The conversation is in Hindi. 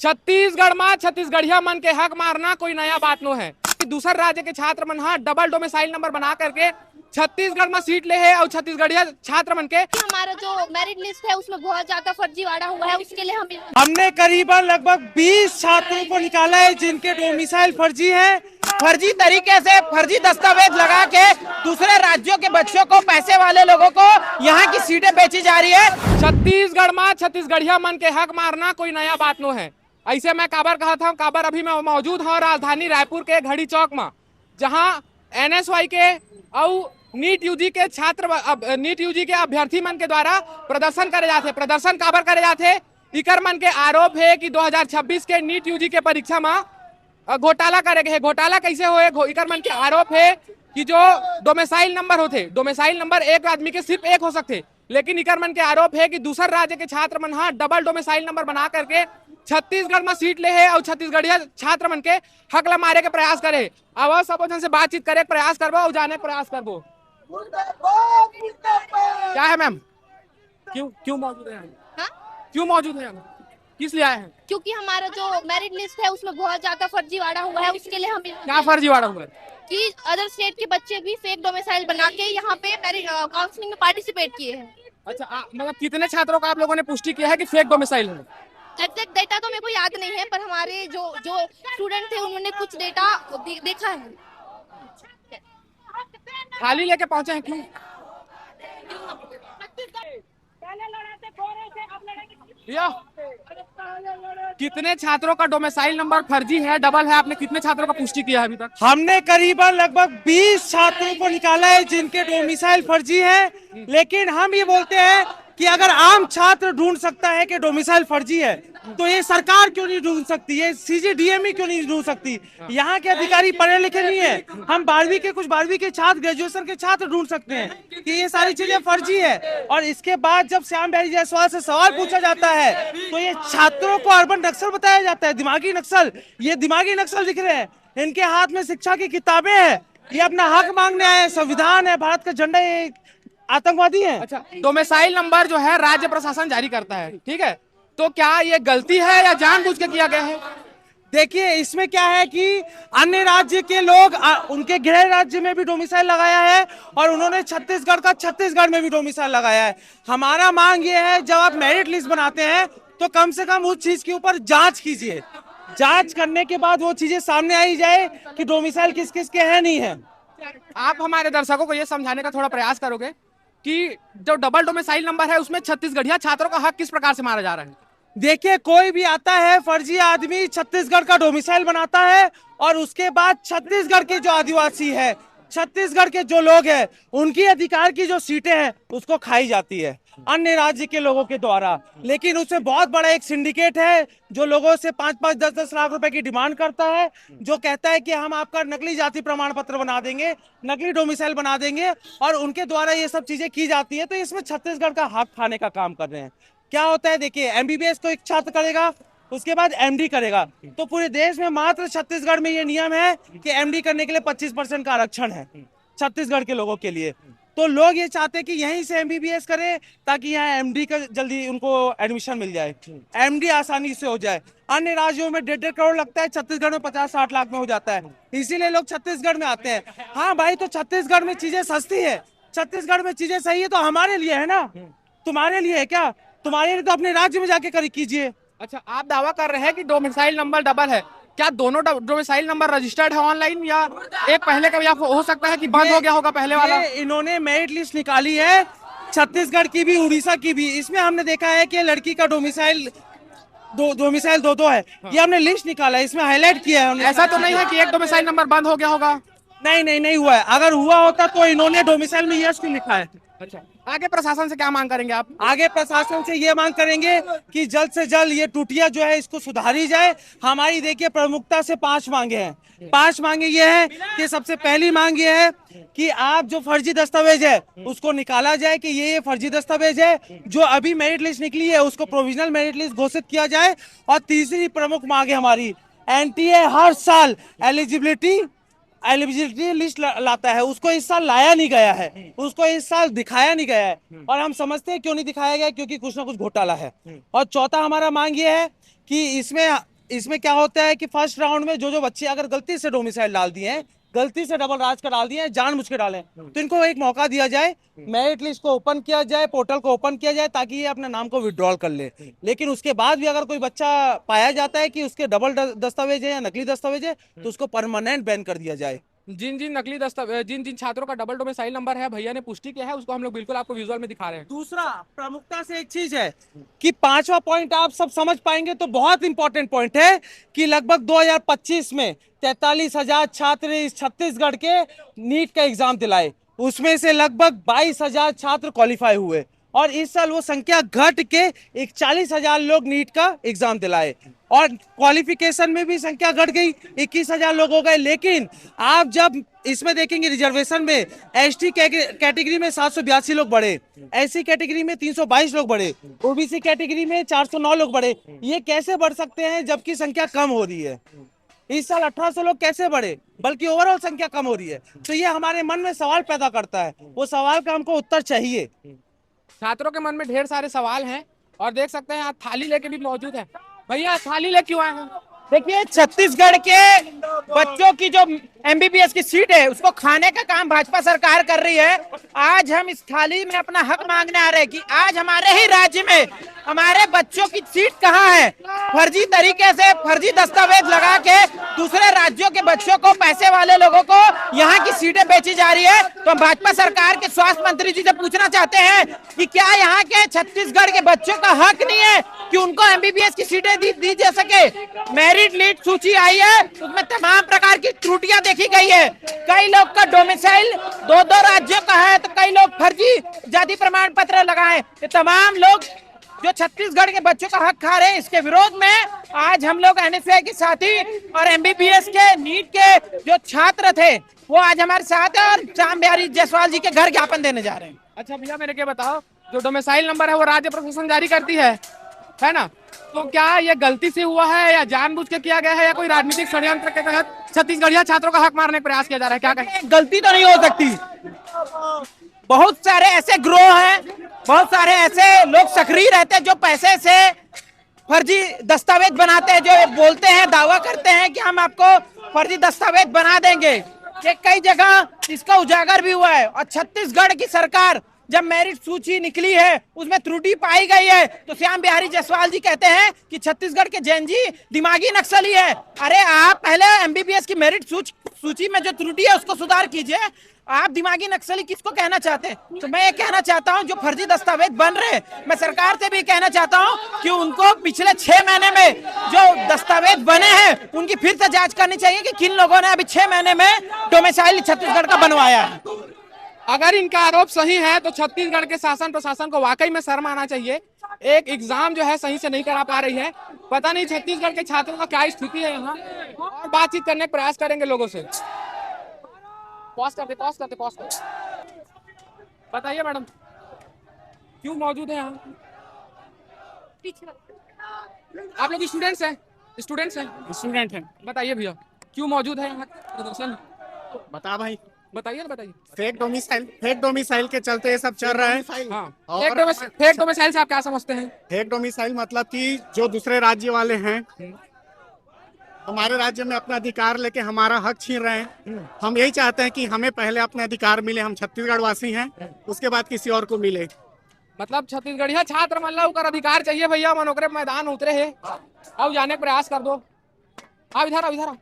छत्तीसगढ़ में छत्तीसगढ़िया मन के हक मारना कोई नया बात नो है। दूसर राज्य के छात्र मन हाँ डबल डोमिसाइल नंबर बना करके छत्तीसगढ़ में सीट ले है और छत्तीसगढ़िया छात्र मन के हमारा जो मेरिट लिस्ट है उसमें बहुत ज्यादा फर्जीवाड़ा हुआ है। उसके लिए हमने करीबन लगभग 20 छात्रों को निकाला है जिनके डोमिसाइल फर्जी है। फर्जी तरीके से फर्जी दस्तावेज लगा के दूसरे राज्यों के बच्चों को, पैसे वाले लोगों को यहाँ की सीटें बेची जा रही है। छत्तीसगढ़ में छत्तीसगढ़िया मन के हक मारना कोई नया बात नो है। ऐसे मैं काबर कहा था, काबर अभी मैं मौजूद हूँ राजधानी रायपुर के घड़ी चौक में, जहाँ NSY के और नीट यूजी के छात्र नीट यूजी के अभ्यर्थी मन के द्वारा प्रदर्शन करे जाते। प्रदर्शन काबर करे जाते, इकर मन के आरोप है कि 2026 के नीट यूजी के परीक्षा में घोटाला करे है। घोटाला कैसे होए, इकर मन के आरोप है कि जो डोमिसाइल नंबर होते, डोमिसाइल नंबर एक आदमी के सिर्फ एक हो सकते, लेकिन इकर मन के आरोप है कि दूसर राज्य के छात्र मन हाँ डबल डोमिसाइल नंबर बना करके छत्तीसगढ़ में सीट ले है और छत्तीसगढ़िया छात्र मन के हक ला मारे के प्रयास करे। अब सब जन से बातचीत करे प्रयास करबो और जाने प्रयास करबो। क्या है मैम, क्यों मौजूद है? क्यों मौजूद है? किस लिए आए हैं? क्योंकि हमारा जो मेरिट लिस्ट है उसमें बहुत ज्यादा फर्जीवाड़ा हुआ है। उसके लिए हमें क्या फर्जीवाड़ा हुआ है? कि अदर स्टेट के बच्चे भी फेक डोमिसाइल बना के यहाँ पे काउंसलिंग में पार्टिसिपेट किए हैं। अच्छा, मतलब कितने छात्रों का आप लोगों ने पुष्टि किया है कि फेक डोमिसाइल है? एग्जैक्ट डेटा तो मेरे को याद नहीं है, पर हमारे जो स्टूडेंट थे उन्होंने कुछ डेटा देखा है। खाली लेके पहुंचे हैं क्यों? भैया, कितने छात्रों का डोमिसाइल नंबर फर्जी है, डबल है? आपने कितने छात्रों का पुष्टि किया है अभी तक? हमने करीबन लगभग 20 छात्रों को निकाला है जिनके डोमिसाइल फर्जी है। लेकिन हम ये बोलते हैं कि अगर आम छात्र ढूंढ सकता है कि डोमिसाइल फर्जी है, तो ये सरकार क्यों नहीं ढूंढ सकती? ये CGDME क्यों नहीं ढूंढ सकती? यहाँ के अधिकारी पढ़े लिखे नहीं है। हम 12वीं के छात्र, ग्रेजुएशन के छात्र ढूंढ सकते हैं कि ये सारी चीजें फर्जी है। और इसके बाद जब श्याम बिहारी जायसवाल से सवाल पूछा जाता है तो ये छात्रों को अर्बन नक्सल बताया जाता है, दिमागी नक्सल। ये दिमागी नक्सल दिख रहे हैं, इनके हाथ में शिक्षा की किताबें हैं, ये अपना हक मांगने आए, संविधान है, भारत का झंडा, ये आतंकवादी है। अच्छा, डोमिसाइल नंबर जो है राज्य प्रशासन जारी करता है, ठीक है, तो क्या ये गलती है या जानबूझ के किया गया है? देखिए, इसमें क्या है कि अन्य राज्य के लोग उनके गृह राज्य में भी डोमिसाइल लगाया है और उन्होंने छत्तीसगढ़ का छत्तीसगढ़ में भी डोमिसाइल लगाया है। हमारा मांग ये है, जब आप मेरिट लिस्ट बनाते हैं तो कम से कम उस चीज के ऊपर जांच कीजिए। जांच करने के बाद वो चीजें सामने आई जाए कि डोमिसाइल किस किस के है नहीं है। आप हमारे दर्शकों को ये समझाने का थोड़ा प्रयास करोगे कि जो डबल डोमिसाइल नंबर है उसमें छत्तीसगढ़िया छात्रों का हक किस प्रकार से मारा जा रहा है? देखिए, कोई भी आता है फर्जी आदमी, छत्तीसगढ़ का डोमिसाइल बनाता है और उसके बाद छत्तीसगढ़ के जो आदिवासी है, छत्तीसगढ़ के जो लोग हैं, उनकी अधिकार की जो सीटें हैं उसको खाई जाती है अन्य राज्य के लोगों के द्वारा। लेकिन उसमें बहुत बड़ा एक सिंडिकेट है जो लोगों से 5-5, 10-10 लाख रुपए की डिमांड करता है, जो कहता है कि हम आपका नकली जाति प्रमाण पत्र बना देंगे, नकली डोमिसाइल बना देंगे, और उनके द्वारा ये सब चीजें की जाती है। तो इसमें छत्तीसगढ़ का हक खाने का काम कर रहे हैं। क्या होता है, देखिए, MBBS को एक छात्र करेगा, उसके बाद MD करेगा, तो पूरे देश में मात्र छत्तीसगढ़ में ये नियम है कि MD करने के लिए 25% का आरक्षण है छत्तीसगढ़ के लोगों के लिए। तो लोग ये चाहते हैं कि यहीं से MBBS करें ताकि यहाँ MD का जल्दी उनको एडमिशन मिल जाए, MD आसानी से हो जाए। अन्य राज्यों में 1.5 करोड़ लगता है, छत्तीसगढ़ में 50-60 लाख में हो जाता है, इसीलिए लोग छत्तीसगढ़ में आते हैं। हाँ भाई, तो छत्तीसगढ़ में चीजें सस्ती है, छत्तीसगढ़ में चीजें सही है, तो हमारे लिए है ना, तुम्हारे लिए है क्या? तुम्हारे लिए तो अपने राज्य में जाके कीजिए। अच्छा, आप दावा कर रहे हैं कि डोमिसाइल नंबर डबल है, क्या दोनों डोमिसाइल नंबर रजिस्टर्ड है ऑनलाइन, या एक पहले का, या हो सकता है कि बंद हो गया होगा पहले वाला? इन्होंने मेरिट लिस्ट निकाली है, छत्तीसगढ़ की भी, उड़ीसा की भी। इसमें हमने देखा है कि लड़की का डोमिसाइल दो है। ये हमने लिस्ट निकाला है, इसमें हाईलाइट किया है। ऐसा तो नहीं है कि एक डोमिसाइल नंबर बंद हो गया होगा? नहीं हुआ है। अगर हुआ होता तो इन्होंने डोमिसाइल में यस क्यों लिखा है? अच्छा, आगे प्रशासन से क्या मांग करेंगे आप? आगे प्रशासन से ये मांग करेंगे कि जल्द से जल्द ये टूटिया जो है इसको सुधारी जाए। हमारी देखिए प्रमुखता से 5 मांगे हैं। 5 मांगे ये है कि सबसे पहली मांग ये है कि आप जो फर्जी दस्तावेज है उसको निकाला जाए कि ये फर्जी दस्तावेज है। जो अभी मेरिट लिस्ट निकली है उसको प्रोविजनल मेरिट लिस्ट घोषित किया जाए। और तीसरी प्रमुख मांग है हमारी, NTA हर साल एलिजिबिलिटी लिस्ट लाता है, उसको इस साल लाया नहीं गया है, उसको इस साल दिखाया नहीं गया है। और हम समझते हैं क्यों नहीं दिखाया गया, क्योंकि कुछ ना कुछ घोटाला है। और चौथा हमारा मांग ये है कि इसमें क्या होता है कि फर्स्ट राउंड में जो बच्चे अगर गलती से डोमिसाइल डाल दिए हैं, गलती से डबल राज का डाल दिए हैं, जानबूझ के डालें, तो इनको एक मौका दिया जाए, मेरिट लिस्ट को ओपन किया जाए, पोर्टल को ओपन किया जाए, ताकि ये अपने नाम को विड्रॉल कर ले। लेकिन उसके बाद भी अगर कोई बच्चा पाया जाता है कि उसके डबल दस्तावेज है या नकली दस्तावेज है, तो उसको परमानेंट बैन कर दिया जाए। जिन जिन छात्रों का डबल डोमिसाइल नंबर है, भैया ने पुष्टि किया है, उसको हम लोग बिल्कुल आपको विजुअल में दिखा रहे हैं। दूसरा प्रमुखता से एक चीज है कि 5वां पॉइंट आप सब समझ पाएंगे तो बहुत इंपॉर्टेंट पॉइंट है कि लगभग 2025 में 43,000 छात्र इस छत्तीसगढ़ के नीट का एग्जाम दिलाए, उसमें से लगभग 22,000 छात्र क्वालिफाई हुए, और इस साल वो संख्या घट के 41,000 लोग नीट का एग्जाम दिलाए, और क्वालिफिकेशन में भी संख्या घट गई, 21,000 लोग हो गए। लेकिन आप जब इसमें देखेंगे रिजर्वेशन में एसटी कैटेगरी में 782 लोग बढ़े, एससी कैटेगरी में 322 लोग बढ़े, ओबीसी कैटेगरी में 409 लोग बढ़े। ये कैसे बढ़ सकते हैं जबकि संख्या कम हो रही है? इस साल 1800 लोग कैसे बढ़े, बल्कि ओवरऑल संख्या कम हो रही है? तो ये हमारे मन में सवाल पैदा करता है, वो सवाल का हमको उत्तर चाहिए। छात्रों के मन में ढेर सारे सवाल हैं, और देख सकते हैं यहाँ थाली लेके भी मौजूद है। भैया थाली ले क्यों आए हैं? देखिए, छत्तीसगढ़ के बच्चों की जो एमबीबीएस की सीट है उसको खाने का काम भाजपा सरकार कर रही है। आज हम इस थाली में अपना हक मांगने आ रहे हैं कि आज हमारे ही राज्य में हमारे बच्चों की सीट कहाँ है। फर्जी तरीके से फर्जी दस्तावेज लगा के दूसरे राज्यों के बच्चों को, पैसे वाले लोगों को यहाँ की सीटें बेची जा रही है। तो हम भाजपा सरकार के स्वास्थ्य मंत्री जी से पूछना चाहते हैं कि क्या यहाँ के छत्तीसगढ़ के बच्चों का हक नहीं है कि उनको एमबीबीएस की सीटें दी जा सके? मेरिट लिस्ट सूची आई है, उसमें तमाम प्रकार की त्रुटियां देखी गई है। कई लोग का डोमिसाइल 2-2 राज्यों का है, तो कई लोग फर्जी जाति प्रमाण पत्र लगाए। ये तमाम लोग जो छत्तीसगढ़ के बच्चों का हक खा रहे हैं, इसके विरोध में आज हम लोग एनएसयूआई के साथी और एमबीबीएस के नीट के जो छात्र थे वो आज हमारे साथ है, और श्याम बिहारी जायसवाल जी के घर ज्ञापन देने जा रहे हैं। अच्छा भैया, मेरे क्या बताओ, जो डोमिसाइल नंबर है वो राज्य प्रशासन जारी करती है ना? तो क्या ये गलती से हुआ है या जानबूझ के किया गया है, या कोई राजनीतिक षड्यंत्र के तहत छत्तीसगढ़िया छात्रों का हक मारने का प्रयास किया जा रहा है? क्या कहें? गलती तो नहीं हो सकती। बहुत सारे ऐसे ग्रोह हैं, बहुत सारे ऐसे लोग सक्रिय रहते हैं जो पैसे से फर्जी दस्तावेज बनाते हैं, जो बोलते हैं, दावा करते हैं कि हम आपको फर्जी दस्तावेज बना देंगे। ये कई जगह इसका उजागर भी हुआ है। और छत्तीसगढ़ की सरकार जब मेरिट सूची निकली है उसमें त्रुटि पाई गई है, तो श्याम बिहारी जायसवाल जी कहते हैं कि छत्तीसगढ़ के जैन जी दिमागी नक्सली है। अरे आप पहले एमबीबीएस की मेरिट सूची में जो त्रुटि है उसको सुधार कीजिए। आप दिमागी नक्सली किसको कहना चाहते हैं? तो मैं ये कहना चाहता हूं, जो फर्जी दस्तावेज बन रहे हैं, मैं सरकार से भी कहना चाहता हूं कि उनको पिछले 6 महीने में जो दस्तावेज बने हैं उनकी फिर से जांच करनी चाहिए कि किन लोगों ने अभी 6 महीने में डोमिसाइल छत्तीसगढ़ का बनवाया है। अगर इनका आरोप सही है तो छत्तीसगढ़ के शासन प्रशासन को वाकई में शर्म आना चाहिए। एक एग्जाम जो है सही से नहीं करा पा रही है। पता नहीं छत्तीसगढ़ के छात्रों का क्या स्थिति है यहाँ, और बातचीत करने का प्रयास करेंगे लोगों से। पॉज करते। बताइए मैडम, क्यों मौजूद है यहाँ? आप लोग स्टूडेंट्स हैं? स्टूडेंट हैं। बताइए भैया, क्यों मौजूद है यहाँ प्रदर्शन? बता भाई, बताइए ना, बताइए। फेक डोमिसाइल के चलते ये सब चल रहा है। हाँ, और फेक डोमिसाइल से आप क्या समझते हैं? फेक डोमिसाइल मतलब कि जो दूसरे राज्य वाले हैं हमारे राज्य में अपना अधिकार लेके हमारा हक छीन रहे हैं। हम यही चाहते हैं कि हमें पहले अपने अधिकार मिले, हम छत्तीसगढ़ वासी हैं, उसके बाद किसी और को मिले। मतलब छत्तीसगढ़िया छात्र मतलब कर अधिकार चाहिए भैया, मनोकरे मैदान उतरे है, अब जाने का प्रयास कर दो। अब इधर